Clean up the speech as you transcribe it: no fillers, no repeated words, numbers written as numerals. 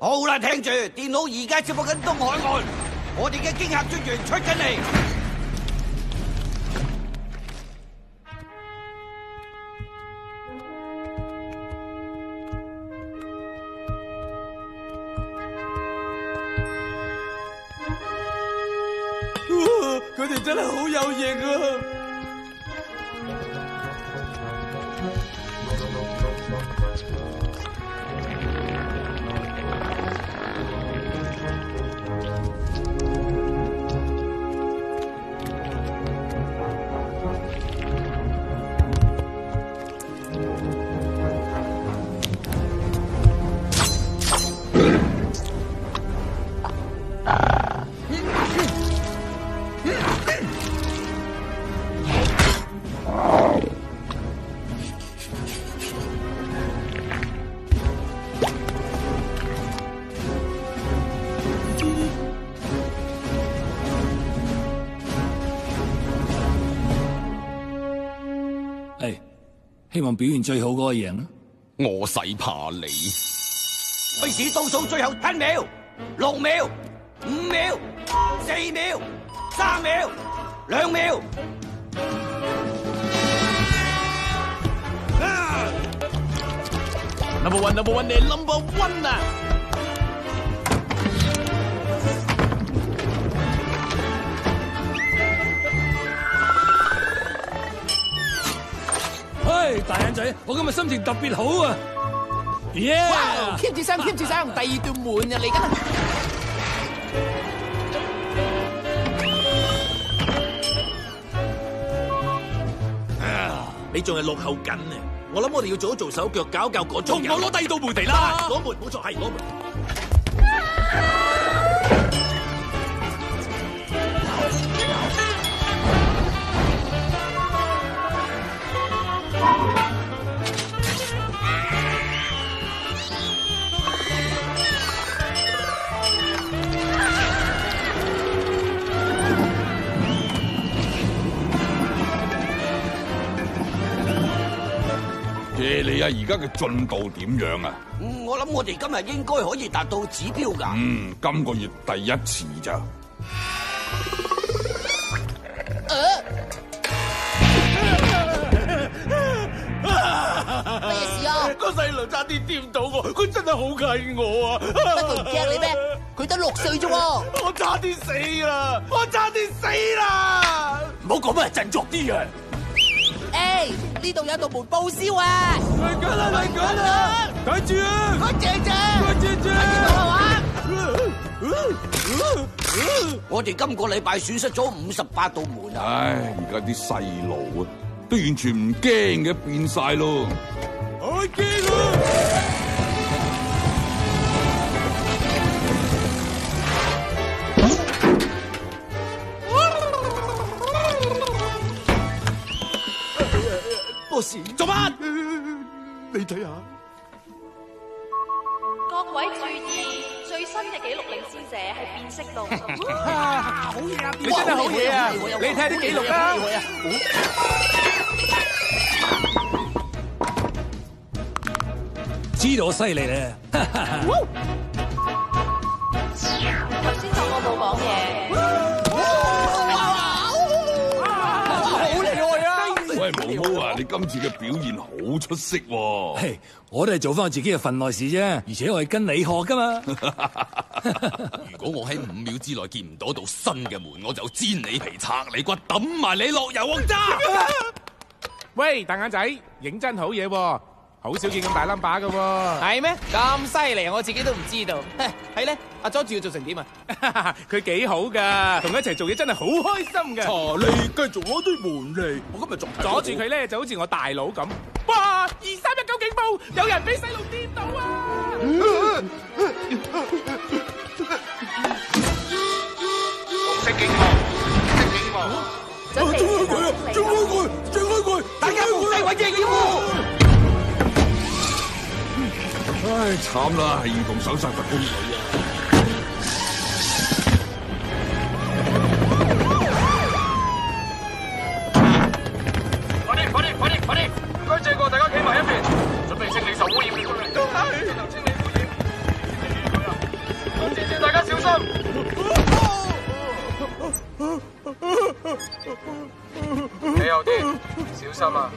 好啦，聽住，電腦而家接報緊東海岸，我哋嘅驚嚇專員出緊嚟。佢哋真係好有型啊！希望表現最好嗰個贏啦！我使怕你。開始倒數最後10秒、6秒、5秒、4秒、3秒、2秒。Number one，你 Number one 啊！大眼仔，我今日心情特別好啊 ！keep 住聲 ，keep 住聲，第二段門就嚟緊啦！你仲係落後緊啊！我諗我哋要做一做手腳，搞嗰種。同我攞第二道門嚟啦！攞門，冇錯，係攞門。謝你啊！而家嘅進度點樣啊？我諗我哋今日應該可以達到指標㗎。今個月第一次咋？咩事啊？個細路差啲掂到我，佢真係好近我啊！乜佢唔驚你咩？佢得6歲啫喎！我差啲死啦！我差啲死啦！唔好講乜，振作啲啊！呢度有道門報銷啊！嚟緊啦！嚟緊啦！睇住啊！開正正！開正正！我哋今個禮拜損失咗58道門啊！唉，而家啲細路啊，都完全唔驚嘅，變晒咯！我驚啊！做乜？你睇下，各位注意，最新嘅紀錄領先者係變色龍。好嘢啊！你真係好嘢啊！你睇下啲紀錄啦。知道我犀利咧。頭先當我冇講嘢。喂，毛毛啊，你今次嘅表現好出色喎！我都係做翻我自己嘅份內事啫，而且我係跟你學噶嘛。如果我喺5秒之內見唔到道新嘅門，我就煎你皮、拆你骨、抌埋你落油鑊渣！喂，大眼仔，認真好嘢喎！好少見咁大冧把噶喎。係咩？咁犀利，我自己都唔知道。係咧，阿佐治要做成點啊？佢幾好噶，同佢一齊做嘢真係好開心噶。查理，繼續攞啲門嚟。我今日仲阻住佢咧，就好似我大佬咁。哇！2、3、1，警報！有人俾細路跌到啊！紅色警報！紅色警報！準備接受開佢！張開佢！大家冇勢揾嘢要。唉，慘啦，係兒童手殺特工隊啊！快啲！唔該借過，大家企埋一邊，準備清理受污染嘅區域。進行清理污染。心啊！